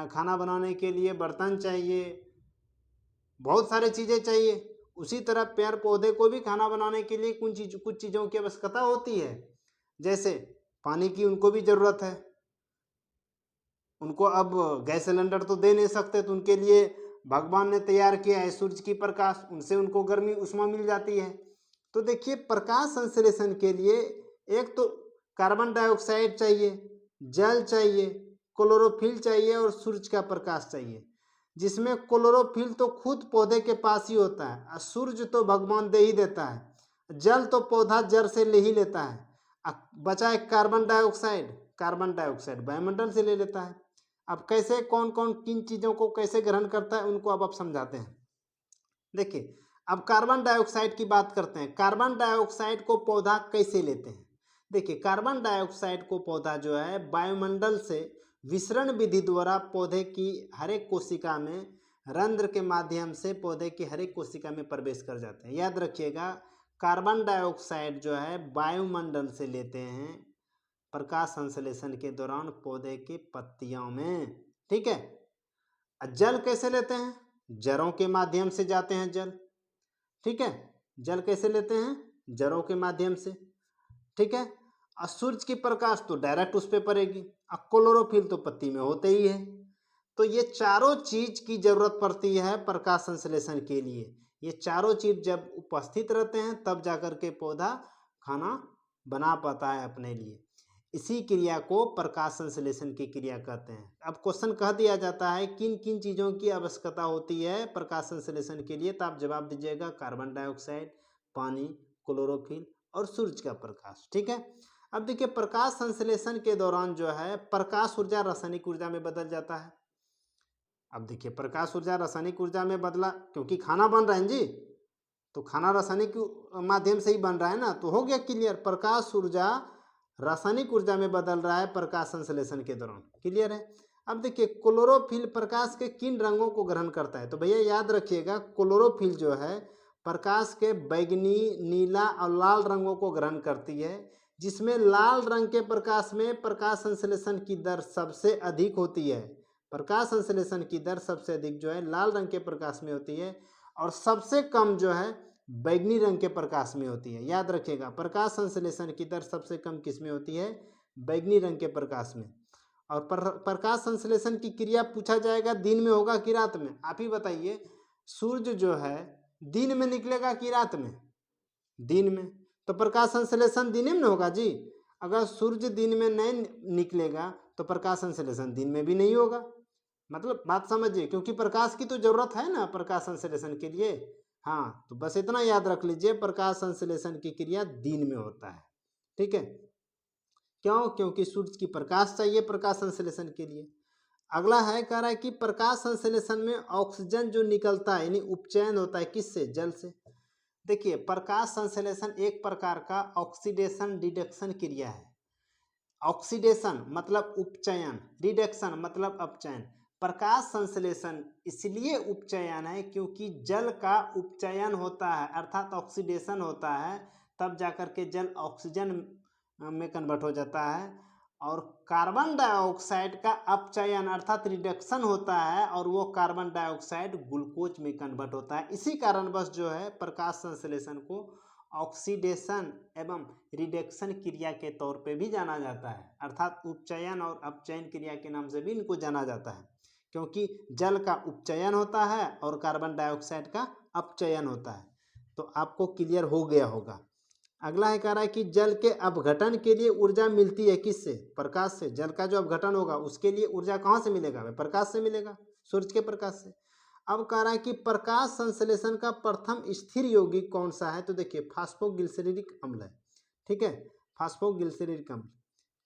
खाना बनाने के लिए बर्तन चाहिए, बहुत सारी चीज़ें चाहिए। उसी तरह पेड़ पौधे को भी खाना बनाने के लिए कुछ चीज़ों की आवश्यकता होती है। जैसे पानी की उनको भी ज़रूरत है। उनको अब गैस सिलेंडर तो दे नहीं सकते, तो उनके लिए भगवान ने तैयार किया है सूरज की प्रकाश, उनसे उनको गर्मी उष्मा मिल जाती है। तो देखिए प्रकाश संश्लेषण के लिए एक तो कार्बन डाइऑक्साइड चाहिए, जल चाहिए, क्लोरोफिल चाहिए और सूरज का प्रकाश चाहिए। जिसमें क्लोरोफिल तो खुद पौधे के पास ही होता है और सूरज तो भगवान दे ही देता है, जल तो पौधा जड़ से ले ही लेता है। बचा है कार्बन डाइऑक्साइड वायुमंडल से ले लेता है। अब कैसे कौन कौन किन चीज़ों को कैसे ग्रहण करता है उनको अब आप समझाते हैं। देखिए अब कार्बन डाइऑक्साइड की बात करते हैं। कार्बन डाइऑक्साइड को पौधा कैसे लेते हैं? देखिए कार्बन डाइऑक्साइड को पौधा जो है वायुमंडल से विसरण विधि द्वारा पौधे की हर एक कोशिका में रंध्र के माध्यम से पौधे की हर एक कोशिका में प्रवेश कर जाते हैं। याद रखिएगा, कार्बन डाइऑक्साइड जो है वायुमंडल से लेते हैं प्रकाश संश्लेषण के दौरान पौधे की पत्तियों में, ठीक है। जल कैसे लेते हैं? जड़ों के माध्यम से जाते हैं जल, ठीक है। जल कैसे लेते हैं? जड़ों के माध्यम से, ठीक है। और सूरज की प्रकाश तो डायरेक्ट उस पर पड़ेगी, और क्लोरोफिल तो पत्ती में होते ही है। तो ये चारों चीज की जरूरत पड़ती है प्रकाश संश्लेषण के लिए। ये चारों चीज जब उपस्थित रहते हैं तब जाकर के पौधा खाना बना पाता है अपने लिए। इसी क्रिया को प्रकाश संश्लेषण की क्रिया कहते हैं। अब क्वेश्चन कह दिया जाता है किन किन चीजों की आवश्यकता होती है प्रकाश संश्लेषण के लिए, तो आप जवाब दीजिएगा कार्बन डाइऑक्साइड, पानी, क्लोरोफिल और सूरज का प्रकाश, ठीक है। अब देखिए प्रकाश संश्लेषण के दौरान जो है प्रकाश ऊर्जा रासायनिक ऊर्जा में बदल जाता है। अब देखिए प्रकाश ऊर्जा रासायनिक ऊर्जा में बदला क्योंकि खाना बन रहा है जी, तो खाना रासायनिक माध्यम से ही बन रहा है ना, तो हो गया क्लियर। प्रकाश ऊर्जा रासायनिक ऊर्जा में बदल रहा है प्रकाश संश्लेषण के दौरान, क्लियर है। अब देखिए क्लोरोफिल प्रकाश के किन रंगों को ग्रहण करता है? तो भैया याद रखिएगा क्लोरोफिल जो है प्रकाश के बैगनी, नीला और लाल रंगों को ग्रहण करती है, जिसमें लाल रंग के प्रकाश में प्रकाश संश्लेषण की दर सबसे अधिक होती है। प्रकाश संश्लेषण की दर सबसे अधिक जो है लाल रंग के प्रकाश में होती है, और सबसे कम जो है बैगनी रंग के प्रकाश में होती है। याद रखिएगा प्रकाश संश्लेषण की दर सबसे कम किस में होती है? बैगनी रंग के प्रकाश में। और प्रकाश संश्लेषण की क्रिया पूछा जाएगा दिन में होगा कि रात में? आप ही बताइए। सूर्य जो है दिन में निकलेगा कि रात में? दिन में, तो प्रकाश संश्लेषण दिन में होगा जी। अगर सूर्य दिन में नहीं निकलेगा तो प्रकाश संश्लेषण दिन में भी नहीं होगा। मतलब बात समझिए, क्योंकि प्रकाश की तो जरूरत है ना प्रकाश संश्लेषण के लिए। हाँ, तो बस इतना याद रख लीजिए प्रकाश संश्लेषण की क्रिया दिन में होता है, ठीक है। क्यों? क्योंकि सूर्य की प्रकाश चाहिए प्रकाश संश्लेषण के लिए। अगला है कह रहा है कि प्रकाश संश्लेषण में ऑक्सीजन जो निकलता है यानी उपचयन होता है किससे? जल से। देखिए प्रकाश संश्लेषण एक प्रकार का ऑक्सीडेशन रिडक्शन क्रिया है। ऑक्सीडेशन मतलब उपचयन, रिडक्शन मतलब अपचयन। प्रकाश संश्लेषण इसलिए उपचयन है क्योंकि जल का उपचयन होता है अर्थात ऑक्सीडेशन होता है, तब जाकर के जल ऑक्सीजन में कन्वर्ट हो जाता है, और कार्बन डाइऑक्साइड का अपचयन अर्थात रिडक्शन होता है, और वो कार्बन डाइऑक्साइड ग्लूकोज में कन्वर्ट होता है। इसी कारणवश जो है प्रकाश संश्लेषण को ऑक्सीडेशन एवं रिडक्शन क्रिया के तौर पे भी जाना जाता है, अर्थात उपचयन और अपचयन क्रिया के नाम से भी इनको जाना जाता है, क्योंकि जल का उपचयन होता है और कार्बन डाइऑक्साइड का अपचयन होता है। तो आपको क्लियर हो गया होगा। अगला है कह रहा है कि जल के अपघटन के लिए ऊर्जा मिलती है किससे? प्रकाश से। जल का जो अपघटन होगा उसके लिए ऊर्जा कहाँ से मिलेगा? प्रकाश से मिलेगा, सूरज के प्रकाश से। अब कह रहा है कि प्रकाश संश्लेषण का प्रथम स्थिर यौगिक कौन सा है? तो देखिए फास्फोग्लिसरेरिक अम्ल है, ठीक है, फास्फोग्लिसरेरिक अम्ल,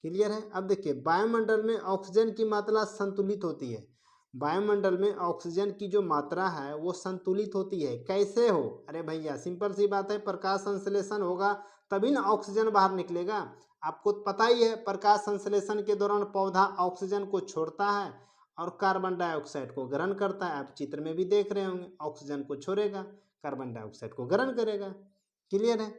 क्लियर है। अब देखिए वायुमंडल में ऑक्सीजन की मात्रा संतुलित होती है। वायुमंडल में ऑक्सीजन की जो मात्रा है वो संतुलित होती है, कैसे हो? अरे भैया सिंपल सी बात है, प्रकाश संश्लेषण होगा तभी ना ऑक्सीजन बाहर निकलेगा। आपको पता ही है प्रकाश संश्लेषण के दौरान पौधा ऑक्सीजन को छोड़ता है और कार्बन डाइऑक्साइड को ग्रहण करता है। आप चित्र में भी देख रहे होंगे, ऑक्सीजन को छोड़ेगा, कार्बन डाइऑक्साइड को ग्रहण करेगा, क्लियर है।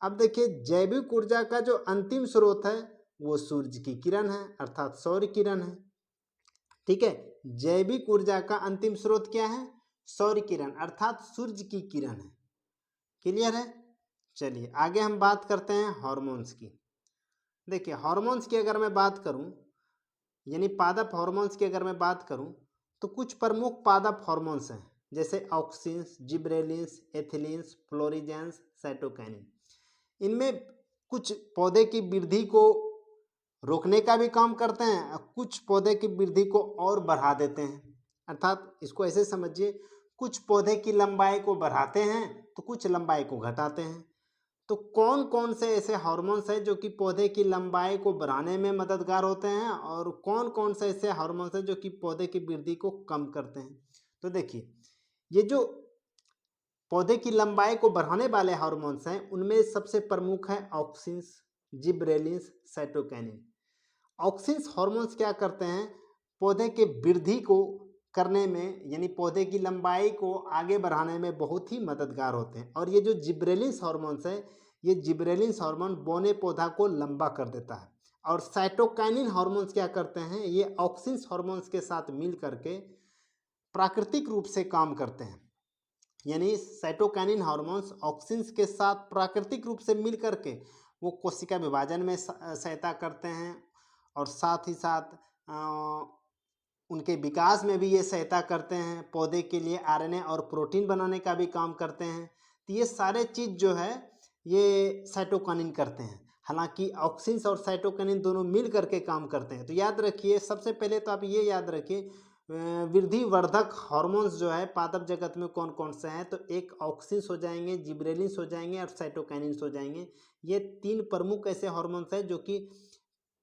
अब देखिए जैविक ऊर्जा का जो अंतिम स्रोत है वो सूर्य की किरण है अर्थात सौर किरण है, ठीक है। जैविक ऊर्जा का अंतिम स्रोत क्या है? सौर किरण अर्थात सूर्य की किरण है, क्लियर है। चलिए आगे हम बात करते हैं हार्मोन्स की। देखिए हार्मोन्स की अगर मैं बात करूं यानी पादप हार्मोन्स की अगर मैं बात करूं तो कुछ प्रमुख पादप हार्मोन्स हैं, जैसे ऑक्सिन्स, जिब्रेलिन्स, एथिलीन्स, फ्लोरिजेंस, साइटोकाइनिन। इनमें कुछ पौधे की वृद्धि को रोकने का भी काम करते हैं और कुछ पौधे की वृद्धि को और बढ़ा देते हैं। अर्थात इसको ऐसे समझिए, कुछ पौधे की लंबाई को बढ़ाते हैं तो कुछ लंबाई को घटाते हैं। तो कौन कौन से ऐसे हार्मोन्स हैं जो कि पौधे की लंबाई को बढ़ाने में मददगार होते हैं और कौन कौन से ऐसे हार्मोन्स हैं जो कि पौधे की वृद्धि को कम करते हैं? तो देखिए ये जो पौधे की लंबाई को बढ़ाने वाले हार्मोन्स हैं उनमें सबसे प्रमुख है auxins, gibberellins, cytokinin. Auxins hormones क्या करते हैं, पौधे के वृद्धि को करने में यानी पौधे की लंबाई को आगे बढ़ाने में बहुत ही मददगार होते हैं। और ये जो जिब्रेलिन्स हार्मोन्स है, ये जिब्रेलिन्स हार्मोन बौने पौधा को लंबा कर देता है। और साइटोकिनिन हार्मोन्स क्या करते हैं, ये ऑक्सिन्स हार्मोन्स के साथ मिल करके प्राकृतिक रूप से काम करते हैं। यानी साइटोकिनिन हार्मोन्स ऑक्सिन्स के साथ प्राकृतिक रूप से मिल करके वो कोशिका विभाजन में सहायता करते हैं और साथ ही साथ उनके विकास में भी ये सहायता करते हैं। पौधे के लिए आरएनए और प्रोटीन बनाने का भी काम करते हैं। तो ये सारे चीज़ जो है ये साइटोकिनिन करते हैं। हालांकि ऑक्सिन्स और साइटोकिनिन दोनों मिल करके काम करते हैं। तो याद रखिए, सबसे पहले तो आप ये याद रखिए वृद्धि वर्धक हार्मोन्स जो है पादप जगत में कौन कौन से हैं, तो एक ऑक्सिन्स हो जाएंगे, जिब्रेलिन्स हो जाएंगे और साइटोकिनिन्स हो जाएंगे। ये तीन प्रमुख ऐसे हार्मोन्स हैं जो कि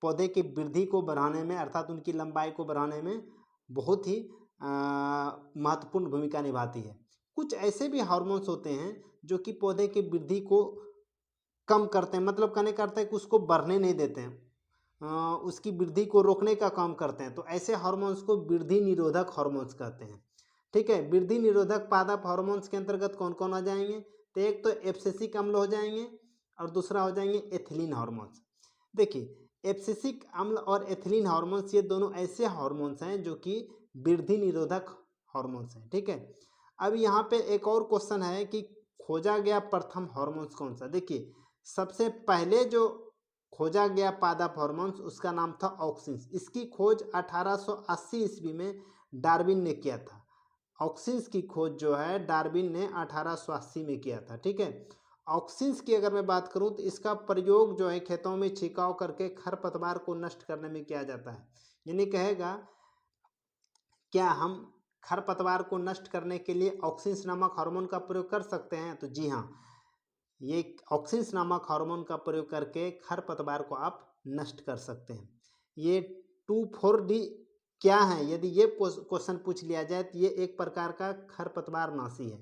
पौधे की वृद्धि को बढ़ाने में अर्थात उनकी लंबाई को बढ़ाने में बहुत ही महत्वपूर्ण भूमिका निभाती है। कुछ ऐसे भी हार्मोन्स होते हैं जो कि पौधे की वृद्धि को कम करते हैं, मतलब कहने का अर्थ है कि उसको बढ़ने नहीं देते हैं, उसकी वृद्धि को रोकने का काम करते हैं। तो ऐसे हार्मोन्स को वृद्धि निरोधक हार्मोन्स कहते हैं। ठीक है, वृद्धि निरोधक पादप हार्मोन्स के अंतर्गत कौन कौन आ जाएंगे, तो एक तो एब्सिसिक अम्ल हो जाएंगे और दूसरा हो जाएंगे एथिलीन हार्मोन्स। देखिए, एब्सिसिक अम्ल और एथिलीन हार्मोन्स ये दोनों ऐसे हार्मोन्स हैं जो कि वृद्धि निरोधक हार्मोन्स हैं। ठीक है, अब यहाँ पे एक और क्वेश्चन है कि खोजा गया प्रथम हार्मोन्स कौन सा। देखिए, सबसे पहले जो खोजा गया पादप हार्मोन्स उसका नाम था ऑक्सिन्स। इसकी खोज 1880 ईस्वी में डार्विन ने किया था। ऑक्सिन्स की खोज जो है डार्विन ने 1880 में किया था। ठीक है, ऑक्सिन्स की अगर मैं बात करूं तो इसका प्रयोग जो है खेतों में छिड़काव करके खरपतवार को नष्ट करने में किया जाता है। यानी कहेगा क्या हम खरपतवार को नष्ट करने के लिए ऑक्सिन्स नामक हार्मोन का प्रयोग कर सकते हैं, तो जी हाँ, ये ऑक्सिन्स नामक हार्मोन का प्रयोग करके खरपतवार को आप नष्ट कर सकते हैं। ये 2,4-D क्या है, यदि ये क्वेश्चन पूछ लिया जाए तो ये एक प्रकार का खरपतवार नाशी है।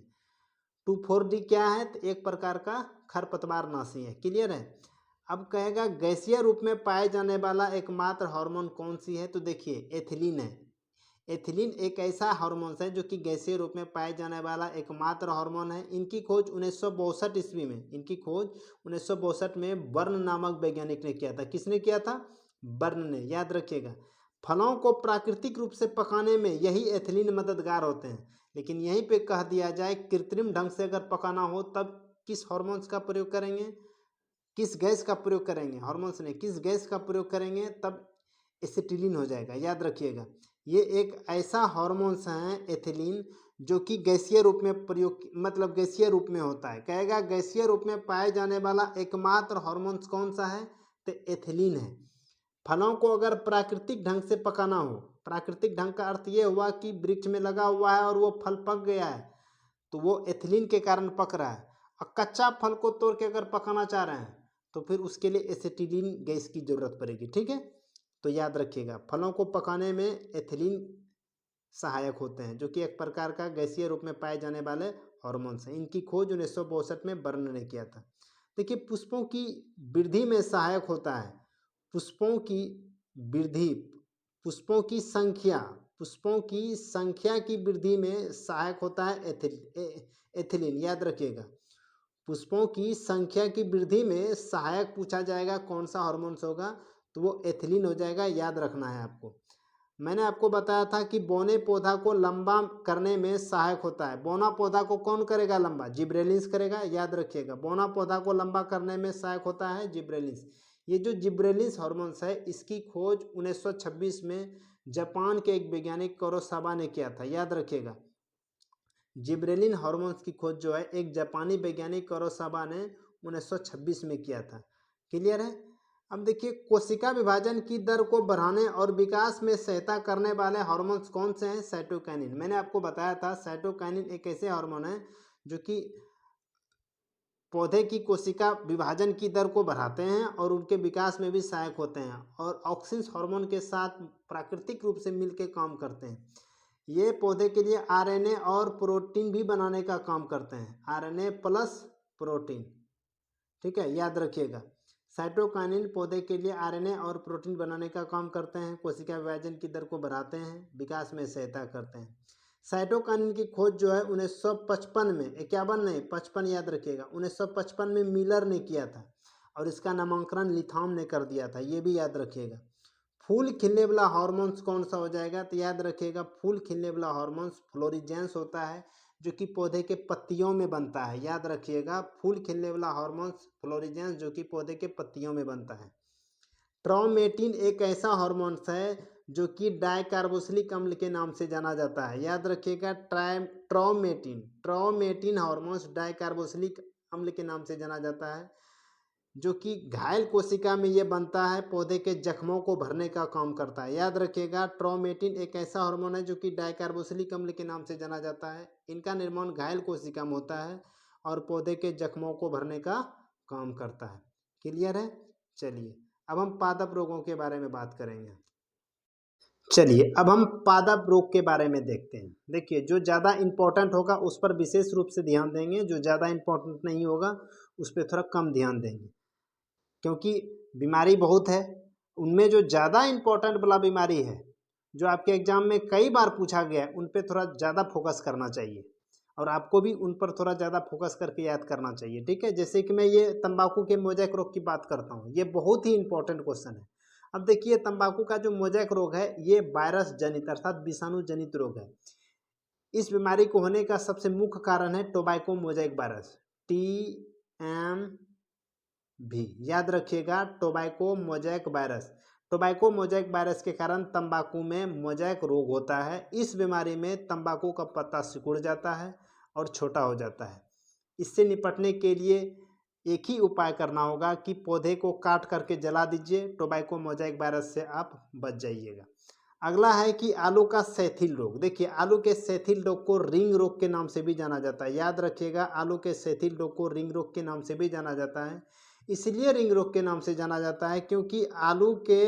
2,4-D क्या है, तो एक प्रकार का खरपतवार नाशी है। क्लियर है। अब कहेगा गैसीय रूप में पाए जाने वाला एकमात्र हार्मोन कौन सी है, तो देखिए एथिलीन है। एथिलीन एक ऐसा हार्मोन है जो कि गैसीय रूप में पाए जाने वाला एकमात्र हार्मोन है। इनकी खोज 1962 ईस्वी में, इनकी खोज 1962 में बर्न नामक वैज्ञानिक ने किया था। किसने किया था, बर्न ने। याद रखिएगा, फलों को प्राकृतिक रूप से पकाने में यही एथिलीन मददगार होते हैं। लेकिन यहीं पे कह दिया जाए कृत्रिम ढंग से अगर पकाना हो तब किस हार्मोन्स का प्रयोग करेंगे, किस गैस का प्रयोग करेंगे, हार्मोन्स ने किस गैस का प्रयोग करेंगे, तब एसिटिलीन हो जाएगा। याद रखिएगा, ये एक ऐसा हार्मोन्स है एथिलीन जो कि गैसीय रूप में प्रयोग मतलब गैसीय रूप में होता है। कहेगा गैसीय रूप में पाए जाने वाला एकमात्र हार्मोन्स कौन सा है, तो एथिलीन है। फलों को अगर प्राकृतिक ढंग से पकाना हो, प्राकृतिक ढंग का अर्थ ये हुआ कि वृक्ष में लगा हुआ है और वो फल पक गया है तो वो एथिलीन के कारण पक रहा है। और कच्चा फल को तोड़ के अगर पकाना चाह रहे हैं तो फिर उसके लिए एसिटिलीन गैस की जरूरत पड़ेगी। ठीक है, तो याद रखिएगा फलों को पकाने में एथिलीन सहायक होते हैं जो कि एक प्रकार का गैसीय रूप में पाए जाने वाले हार्मोन्स हैं। इनकी खोज 1962 में बर्न ने किया था। देखिए, पुष्पों की वृद्धि में सहायक होता है, पुष्पों की वृद्धि, पुष्पों की संख्या, पुष्पों की संख्या की वृद्धि में सहायक होता है एथिलीन। याद रखिएगा, पुष्पों की संख्या की वृद्धि में सहायक पूछा जाएगा कौन सा हार्मोन्स होगा, तो वो एथिलीन हो जाएगा। याद रखना है आपको। मैंने आपको बताया था कि बौने पौधा को लंबा करने में सहायक होता है। बौना पौधा को कौन करेगा लंबा, जिब्रेलिन्स करेगा। याद रखिएगा, बौना पौधा को लंबा करने में सहायक होता है जिब्रेलिन्स। ये जो जिब्रेलिन्स हार्मोन्स है इसकी खोज 1926 में जापान के एक वैज्ञानिक कुरोसावा ने किया था। याद रखिएगा, जिब्रेलिन हार्मोन्स की खोज जो है एक जापानी वैज्ञानिक कुरोसावा ने 1926 में किया था। क्लियर है। अब देखिए, कोशिका विभाजन की दर को बढ़ाने और विकास में सहायता करने वाले हार्मोन्स कौन से हैं, साइटोकाइनिन। मैंने आपको बताया था साइटोकाइनिन एक ऐसे हार्मोन है जो कि पौधे की कोशिका विभाजन की दर को बढ़ाते हैं और उनके विकास में भी सहायक होते हैं और ऑक्सिन्स हार्मोन के साथ प्राकृतिक रूप से मिलकर काम करते हैं। ये पौधे के लिए आरएनए और प्रोटीन भी बनाने का काम करते हैं, आरएनए प्लस प्रोटीन। ठीक है, याद रखिएगा। साइटोकाइनिन पौधे के लिए आरएनए और प्रोटीन बनाने का काम करते हैं, कोशिका विभाजन की दर को बढ़ाते हैं, विकास में सहायता करते हैं। साइटोकाइनिन की खोज जो है 1955 में, 51 नहीं 55 याद रखिएगा, 1955 में मिलर ने किया था और इसका नामांकन लिथाम ने कर दिया था, ये भी याद रखिएगा। फूल खिलने वाला हार्मोन्स कौन सा हो जाएगा, तो याद रखिएगा फूल खिलने वाला हार्मोन्स फ्लोरिजेंस होता है जो कि पौधे के पत्तियों में बनता है। याद रखिएगा फूल खिलने वाला हार्मोन्स फ्लोरिजेंस जो कि पौधे के पत्तियों में बनता है। ट्रॉमेटिन एक ऐसा हार्मोन्स है जो कि डाइकार्बोक्सिलिक अम्ल के नाम से जाना जाता है। याद रखिएगा ट्रॉमेटिन हार्मोन्स डाइकार्बोक्सिलिक अम्ल के नाम से जाना जाता है, जो कि घायल कोशिका में ये बनता है, पौधे के जख्मों को भरने का काम करता है। याद रखिएगा ट्रॉमेटिन एक ऐसा हार्मोन है जो कि डाइकार्बोक्सिलिक अम्ल के नाम से जाना जाता है। इनका निर्माण घायल कोशिका में होता है और पौधे के जख्मों को भरने का काम करता है। क्लियर है? चलिए अब हम पादप रोगों के बारे में बात करेंगे। चलिए अब हम पादप रोग के बारे में देखते हैं। देखिए जो ज़्यादा इम्पोर्टेंट होगा उस पर विशेष रूप से ध्यान देंगे, जो ज़्यादा इम्पोर्टेंट नहीं होगा उस पर थोड़ा कम ध्यान देंगे, क्योंकि बीमारी बहुत है। उनमें जो ज़्यादा इम्पोर्टेंट वाला बीमारी है जो आपके एग्जाम में कई बार पूछा गया है, उन पे थोड़ा ज़्यादा फोकस करना चाहिए और आपको भी उन पर थोड़ा ज़्यादा फोकस करके याद करना चाहिए। ठीक है, जैसे कि मैं ये तंबाकू के मोज़ेक रोग की बात करता हूँ, ये बहुत ही इंपॉर्टेंट क्वेश्चन है। अब देखिए तंबाकू का जो मोज़ेक रोग है ये वायरस जनित अर्थात विषाणु जनित रोग है। इस बीमारी को होने का सबसे मुख्य कारण है टोबैको मोज़ेक वायरस, TMV। याद रखिएगा tobacco mosaic virus. Tobacco mosaic virus के कारण तंबाकू में मोज़ेक रोग होता है। इस बीमारी में तंबाकू का पत्ता सिकुड़ जाता है और छोटा हो जाता है। इससे निपटने के लिए एक ही उपाय करना होगा कि पौधे को काट करके जला दीजिए, टोबैको मोज़ेक वायरस से आप बच जाइएगा। अगला है कि आलू का सैथिल रोग। देखिए आलू के सैथिल रोग को रिंग रोग के नाम से भी जाना जाता है। याद रखिएगा आलू के सैथिल रोग को रिंग रोग के नाम से भी जाना जाता है। इसलिए रिंग रोग के नाम से जाना जाता है क्योंकि आलू के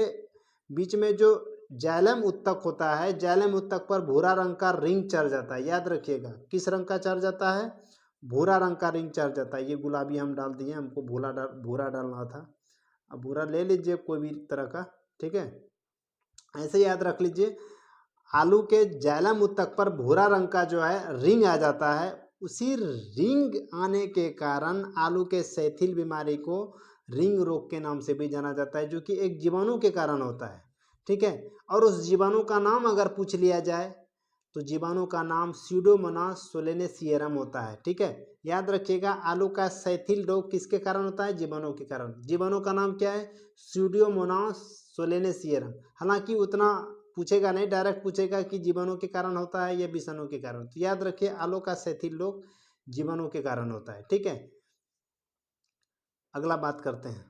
बीच में जो जाइलम उत्तक होता है, जाइलम उत्तक पर भूरा रंग का रिंग चढ़ जाता है। याद रखिएगा किस रंग का चढ़ जाता है, भूरा रंग का रिंग चढ़ जाता है। ये गुलाबी हम डाल दिए, हमको भूरा डालना था, अब भूरा ले लीजिए कोई भी तरह का। ठीक है, ऐसे याद रख लीजिए आलू के जाइलम उत्तक पर भूरा रंग का जो है रिंग आ जाता है। उसी रिंग आने के कारण आलू के सैथिल बीमारी को रिंग रोग के नाम से भी जाना जाता है, जो कि एक जीवाणु के कारण होता है। ठीक है, और उस जीवाणु का नाम अगर पूछ लिया जाए तो जीवाणु का नाम स्यूडोमोनास सोलेनेसियरम होता है। ठीक है, याद रखिएगा आलू का सैथिल रोग किसके कारण होता है, जीवाणु के कारण। जीवाणु का नाम क्या है, स्यूडोमोनास सोलेनेसियरम। हालांकि उतना पूछेगा नहीं, डायरेक्ट पूछेगा कि जीवाणु के कारण होता है या विषाणु के कारण। तो याद रखिए आलू का सैथिल रोग जीवाणु के कारण होता है। ठीक है, अगला बात करते हैं।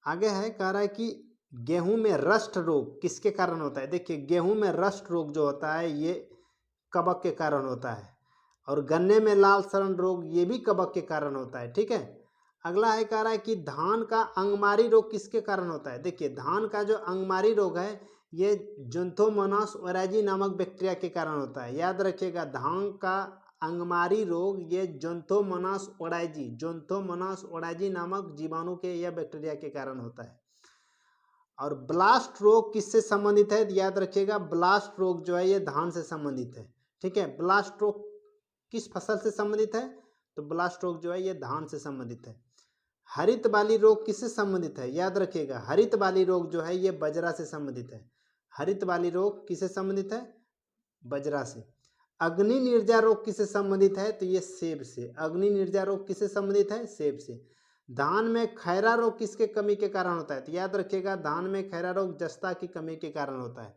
आगे है कह रहा है कि गेहूं में रस्ट रोग किसके कारण होता है। देखिए गेहूं में रस्ट रोग जो होता है ये कवक के कारण होता है, और गन्ने में लाल सड़न रोग ये भी कवक के कारण होता है। ठीक है, अगला है कह रहा है कि धान का अंगमारी रोग किसके कारण होता है। देखिए धान का जो अंगमारी रोग है ये ज़ैंथोमोनास ओराइजी नामक बैक्टीरिया के कारण होता है। याद रखिएगा धान का अंगमारी रोग ये ज़ैंथोमोनास ओराइजी नामक जीवाणु के या बैक्टीरिया के कारण होता है। और ब्लास्ट रोग किससे संबंधित है, याद रखिएगा ब्लास्ट रोग जो है ये धान से संबंधित है। ठीक है, ब्लास्ट रोग किस फसल से संबंधित है, तो ब्लास्ट रोग जो है ये धान से संबंधित है। हरित बाली रोग किससे संबंधित है, याद रखिएगा हरित बाली रोग जो है ये बजरा से संबंधित है। हरित बाली रोग किससे संबंधित है, बजरा से। अग्नि निर्जा रोग किससे संबंधित है, तो ये सेब से। अग्नि निर्जा रोग किससे संबंधित है, सेब से। धान में खैरा रोग किसके कमी के कारण होता है, तो याद रखिएगा धान में खैरा रोग जस्ता की कमी के कारण होता है।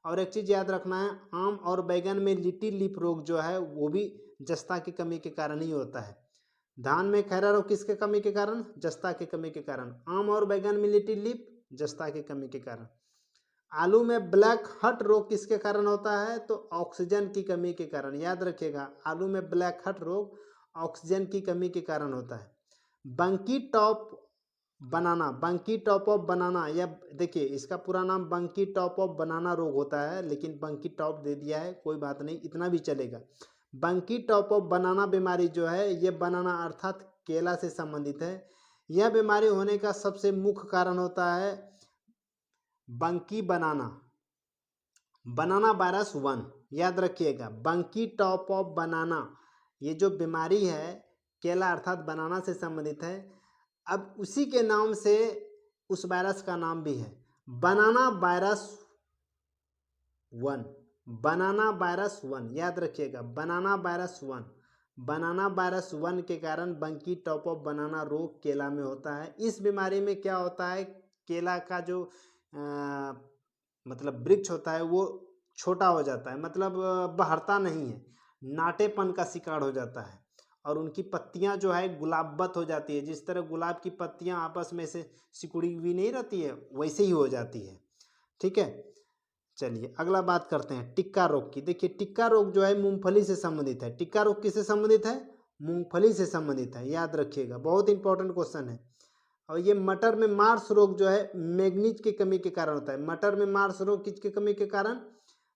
और एक चीज़ याद रखना है आम और बैगन में लिटिल लीफ रोग जो है वो भी जस्ता की कमी के कारण ही होता है। धान में खैरा रोग किसके कमी के कारण, जस्ता की कमी के कारण। आम और बैगन में लिटिल लीफ जस्ता की कमी के कारण। आलू में ब्लैक हट रोग किसके कारण होता है, तो ऑक्सीजन की कमी के कारण। याद रखिएगा आलू में ब्लैक हट रोग ऑक्सीजन की कमी के कारण होता है। बंकी टॉप ऑफ बनाना, या देखिए इसका पूरा नाम बंकी टॉप ऑफ बनाना रोग होता है, लेकिन बंकी टॉप दे दिया है, कोई बात नहीं, इतना भी चलेगा। बंकी टॉप ऑफ बनाना बीमारी जो है ये बनाना अर्थात केला से संबंधित है। यह बीमारी होने का सबसे मुख्य कारण होता है बंकी बनाना वायरस 1। याद रखिएगा, बंकी टॉप ऑफ बनाना, ये जो बीमारी है केला अर्थात बनाना से संबंधित है। अब उसी के नाम से उस वायरस का नाम भी है बनाना वायरस 1। बनाना वायरस 1 याद रखिएगा, बनाना वायरस 1। बनाना वायरस 1 के कारण बंकी टॉप ऑफ बनाना रोग केला में होता है। इस बीमारी में क्या होता है, केला का जो मतलब वृक्ष होता है वो छोटा हो जाता है, मतलब बढ़ता नहीं है, नाटेपन का शिकार हो जाता है और उनकी पत्तियां जो है गुलाबत हो जाती है। जिस तरह गुलाब की पत्तियां आपस में से सिकुड़ी हुई नहीं रहती है, वैसे ही हो जाती है। ठीक है, चलिए अगला बात करते हैं टिक्का रोग की। देखिए टिक्का रोग जो है मूंगफली से संबंधित है। टिक्का रोग किससे संबंधित है, मूंगफली से संबंधित है, याद रखिएगा, बहुत इंपॉर्टेंट क्वेश्चन है। और ये मटर में मार्स रोग जो है मैग्नीज की कमी के कारण होता है। मटर में मार्स रोग किसकी कमी के कारण,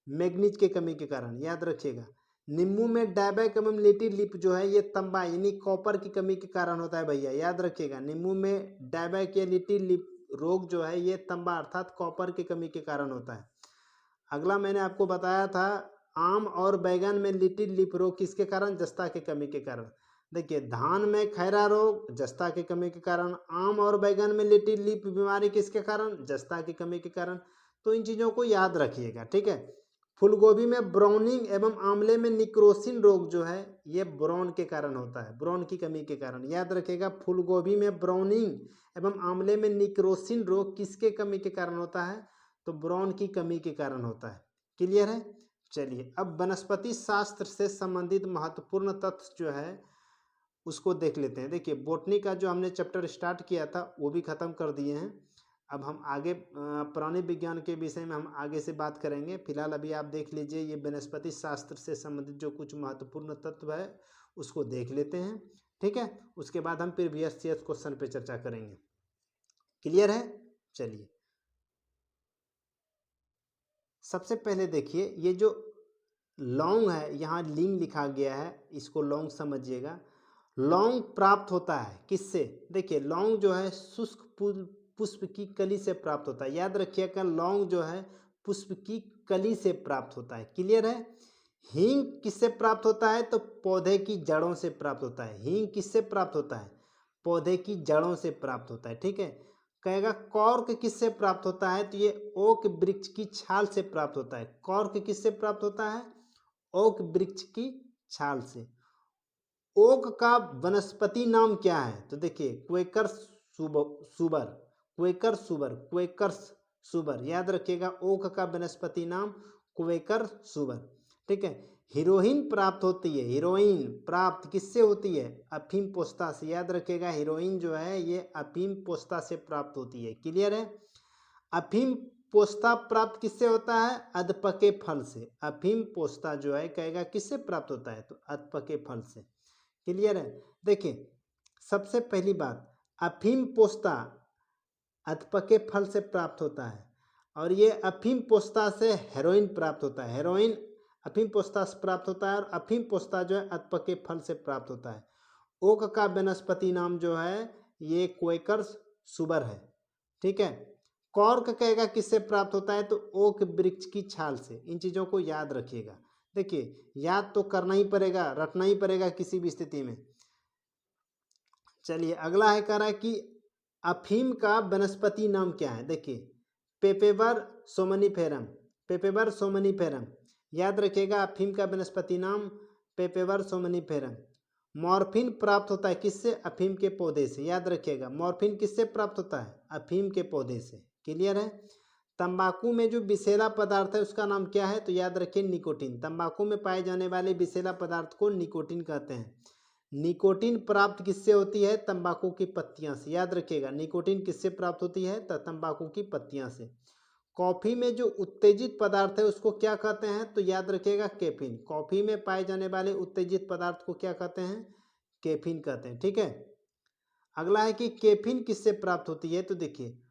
मैग्नीज की कमी के कारण, याद रखिएगा। नींबू में डायबैक एवं लिटिल लिप जो है ये तंबा यानी कॉपर की कमी के कारण होता है भैया, याद रखिएगा। नींबू में डायबैक या लिटिल लिप रोग जो है ये तंबा अर्थात कॉपर की कमी के कारण होता है। अगला मैंने आपको बताया था आम और बैगन में लिटिल लिप रोग किसके कारण, जस्ता की कमी के कारण। देखिए धान में खैरा रोग जस्ता की कमी के कारण, आम और बैगन में लिटिल लिप बीमारी किसके कारण, जस्ता की कमी के कारण। तो इन चीज़ों को याद रखिएगा, ठीक है। फूलगोभी में ब्राउनिंग एवं आंवले में निक्रोसिन रोग जो है ये ब्राउन के कारण होता है, ब्राउन की कमी के कारण, याद रखिएगा। फूलगोभी में ब्राउनिंग एवं आंवले में निक्रोसिन रोग किसके कमी के कारण होता है, तो ब्राउन की कमी के कारण होता है। क्लियर है। चलिए अब वनस्पति शास्त्र से संबंधित महत्वपूर्ण तथ्य जो है उसको देख लेते हैं। देखिए बोटनी का जो हमने चैप्टर स्टार्ट किया था वो भी खत्म कर दिए हैं। अब हम आगे प्राणी विज्ञान के विषय में हम आगे से बात करेंगे। फिलहाल अभी आप देख लीजिए ये वनस्पति शास्त्र से संबंधित जो कुछ महत्वपूर्ण तत्व है उसको देख लेते हैं, ठीक है। उसके बाद हम फिर VSCS क्वेश्चन पे चर्चा करेंगे। क्लियर है। चलिए सबसे पहले देखिए ये जो लौंग है, यहाँ लिंग लिखा गया है, इसको लौंग समझिएगा। लौंग प्राप्त होता है किससे, देखिए लौंग जो है शुष्क पुष्प की कली से प्राप्त होता है। याद रखिएगा लौंग जो है पुष्प की कली से प्राप्त होता है। क्लियर है। हींग किससे प्राप्त होता है, तो पौधे की जड़ों से प्राप्त होता है। हींग किससे प्राप्त होता है, पौधे की जड़ों से प्राप्त होता है, ठीक है। कहेगा कॉर्क किससे प्राप्त होता है, तो ये ओक वृक्ष की छाल से प्राप्त होता है। कॉर्क किससे प्राप्त होता है, ओक वृक्ष की छाल से। ओक का वनस्पति नाम क्या है, तो देखिए क्वेकर सुबर, क्वेकर सुबर, क्वेकर्स सुबर, याद रखिएगा। ओक का वनस्पति नाम क्वेकर सुबर, ठीक है। हीरोइन प्राप्त होती है, हीरोइन प्राप्त किससे होती है, अफीम पोस्ता से, याद रखिएगा। हीरोइन जो है ये अफीम पोस्ता से प्राप्त होती है। क्लियर है। अफीम पोस्ता प्राप्त किससे होता है, अधपके फल से। अफीम पोस्ता जो है कहेगा किससे प्राप्त होता है, तो अधपके फल से। क्लियर है। देखिए सबसे पहली बात अफीम पोस्ता अधपके फल से प्राप्त होता है और ये अफीम पोस्ता से हेरोइन प्राप्त होता है। हेरोइन अफीम पोस्ता से प्राप्त होता है और अफीम पोस्ता जो है अधपके फल से प्राप्त होता है। ओक का वनस्पति नाम जो है ये क्वेकर्स सुबर है, ठीक है। कॉर्क कहेगा किससे प्राप्त होता है, तो ओक वृक्ष की छाल से। इन चीज़ों को याद रखिएगा। देखिए याद तो करना ही पड़ेगा, रटना ही पड़ेगा किसी भी स्थिति में। चलिए अगला है कह रहा है कि अफीम का वनस्पति नाम क्या है। देखिए पेपेवर सोमनीफेरम, पेपेवर सोमनीफेरम, याद रखिएगा। अफीम का वनस्पति नाम पेपेवर सोमनीफेरम। मॉर्फिन प्राप्त होता है किससे, अफीम के पौधे से, याद रखिएगा। मॉर्फिन किससे प्राप्त होता है, अफीम के पौधे से। क्लियर है। तंबाकू में जो विषैला पदार्थ है उसका नाम क्या है, तो याद रखिए निकोटीन। तंबाकू में पाए जाने वाले विषैला पदार्थ को निकोटीन कहते हैं। निकोटीन प्राप्त किससे होती है, तंबाकू की पत्तियां से, याद रखिएगा। निकोटीन किससे प्राप्त होती है, तो तंबाकू की पत्तियां से। कॉफी में जो उत्तेजित पदार्थ है उसको क्या कहते हैं, तो याद रखिएगा कैफीन। कॉफी में पाए जाने वाले उत्तेजित पदार्थ को क्या कहते हैं, कैफीन कहते हैं, ठीक है। अगला है कि कैफीन किससे प्राप्त होती है, तो देखिए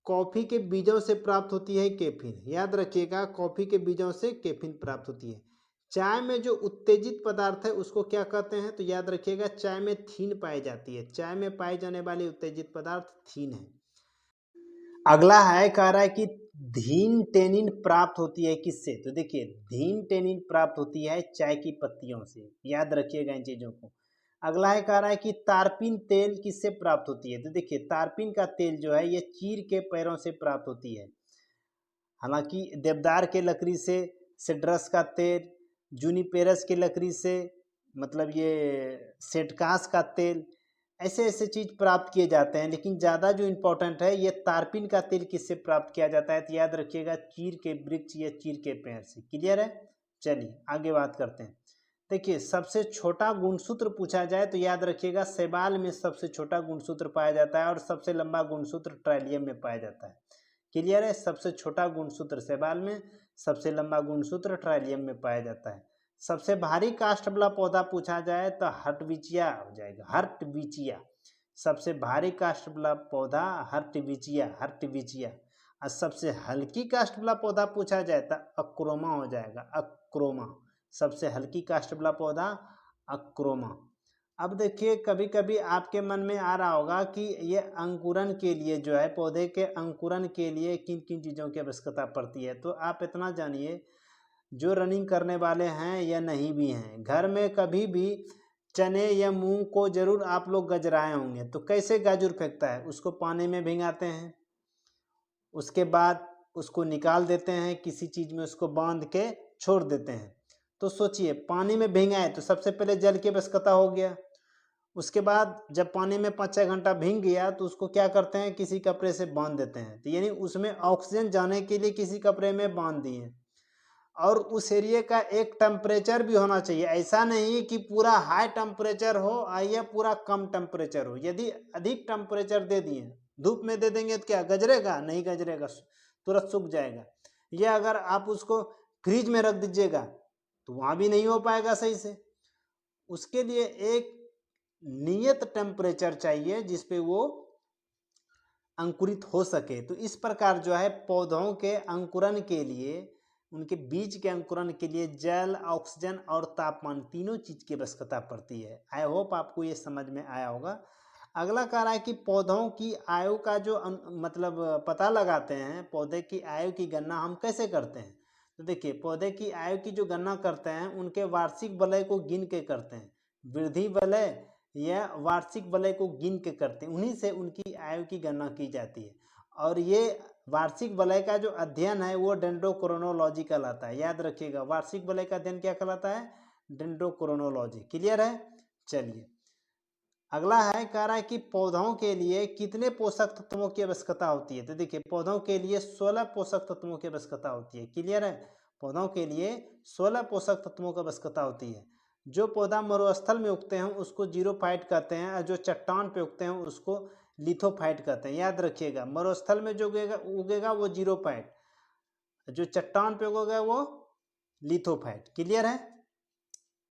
कॉफी के बीजों से प्राप्त होती है कैफीन, याद रखिएगा। कॉफी के बीजों से कैफीन प्राप्त होती है। चाय में जो उत्तेजित पदार्थ है उसको क्या कहते हैं? तो याद रखिएगा, चाय में थीन पाई जाती है। चाय में पाई जाने वाली उत्तेजित पदार्थ थीन है। अगला है, कह रहा है कि धीन टेनिन प्राप्त होती है किससे? तो देखिए, धीन टेनिन प्राप्त होती है चाय की पत्तियों से। याद रखिएगा इन चीजों को। अगला है, कह रहा है कि तारपीन तेल किससे प्राप्त होती है? तो देखिए, तारपीन का तेल जो है ये चीर के पैरों से प्राप्त होती है। हालांकि देवदार के लकड़ी से सिट्रस का तेल, जूनिपेरस की लकड़ी से मतलब ये सेटकास का तेल, ऐसे ऐसे चीज प्राप्त किए जाते हैं। लेकिन ज़्यादा जो इम्पोर्टेंट है, ये तारपीन का तेल किससे प्राप्त किया जाता है? तो याद रखिएगा, चीर के वृक्ष या चीर के पेड़ से। क्लियर है? चलिए आगे बात करते हैं। देखिए, सबसे छोटा गुणसूत्र पूछा जाए तो याद रखिएगा, शैवाल में सबसे छोटा गुणसूत्र पाया जाता है और सबसे लंबा गुणसूत्र ट्राइलियम में पाया जाता है। क्लियर है? सबसे छोटा गुणसूत्र शैवाल में, सबसे लंबा गुणसूत्र ट्राइलियम में पाया जाता है। सबसे भारी काष्ठ वाला पौधा पूछा जाए तो हर्टविचिया हो जाएगा, हर्टविचिया। सबसे भारी काष्ठ वाला पौधा हर्टविचिया, हर्टविचिया। और सबसे हल्की काष्ठ वाला पौधा पूछा जाए तो अक्रोमा हो जाएगा, अक्रोमा। सबसे हल्की काष्ठ वाला पौधा अक्रोमा। अब देखिए, कभी कभी आपके मन में आ रहा होगा कि ये अंकुरन के लिए जो है, पौधे के अंकुरन के लिए किन किन चीज़ों की आवश्यकता पड़ती है। तो आप इतना जानिए, जो रनिंग करने वाले हैं या नहीं भी हैं, घर में कभी भी चने या मूंग को जरूर आप लोग गजराए होंगे। तो कैसे गाजर फेंकता है? उसको पानी में भिंगाते हैं, उसके बाद उसको निकाल देते हैं, किसी चीज़ में उसको बांध के छोड़ देते हैं। तो सोचिए, पानी में भिंगाए तो सबसे पहले जल की आवश्यकता हो गया। उसके बाद जब पानी में 5-6 घंटा भीग गया तो उसको क्या करते हैं, किसी कपड़े से बांध देते हैं। तो यानी उसमें ऑक्सीजन जाने के लिए किसी कपड़े में बांध दिए। और उस एरिया का एक टेम्परेचर भी होना चाहिए। ऐसा नहीं कि पूरा हाई टेम्परेचर हो या पूरा कम टेम्परेचर हो। यदि अधिक टेम्परेचर दे दिए, धूप में दे देंगे तो क्या गजरेगा? नहीं गजरेगा, तुरंत सूख जाएगा। या अगर आप उसको फ्रिज में रख दीजिएगा तो वहाँ भी नहीं हो पाएगा सही से। उसके लिए एक नियत टेम्परेचर चाहिए जिसपे वो अंकुरित हो सके। तो इस प्रकार जो है, पौधों के अंकुरन के लिए, उनके बीज के अंकुरन के लिए जल, ऑक्सीजन और तापमान, तीनों चीज की आवश्यकता पड़ती है। आई होप आपको ये समझ में आया होगा। अगला कह रहा है कि पौधों की आयु का जो मतलब पता लगाते हैं, पौधे की आयु की गणना हम कैसे करते हैं? तो देखिए, पौधे की आयु की जो गणना करते हैं, उनके वार्षिक वलय को गिन के करते हैं। वृद्धि वलय या वार्षिक वलय को गिन के करते हैं, उन्हीं से उनकी आयु की गणना की जाती है। और ये वार्षिक वलय का जो अध्ययन है वो डेंड्रोक्रोनोलॉजी कहलाता है। याद रखिएगा, वार्षिक वलय का अध्ययन क्या कहलाता है? डेंड्रोक्रोनोलॉजी। क्लियर है? चलिए अगला है, कह रहा है कि पौधों के लिए कितने पोषक तत्वों की आवश्यकता होती है? तो देखिए, पौधों के लिए 16 पोषक तत्वों की आवश्यकता होती है। क्लियर है? पौधों के लिए 16 पोषक तत्वों की आवश्यकता होती है। जो पौधा मरुस्थल में उगते हैं उसको जीरोफाइट कहते हैं, और जो चट्टान पे उगते हैं उसको लिथोफाइट कहते हैं। याद रखिएगा, मरुस्थल में जो उगेगा वो जीरोफाइट, जो चट्टान पे उगेगा वो लिथोफाइट। क्लियर है?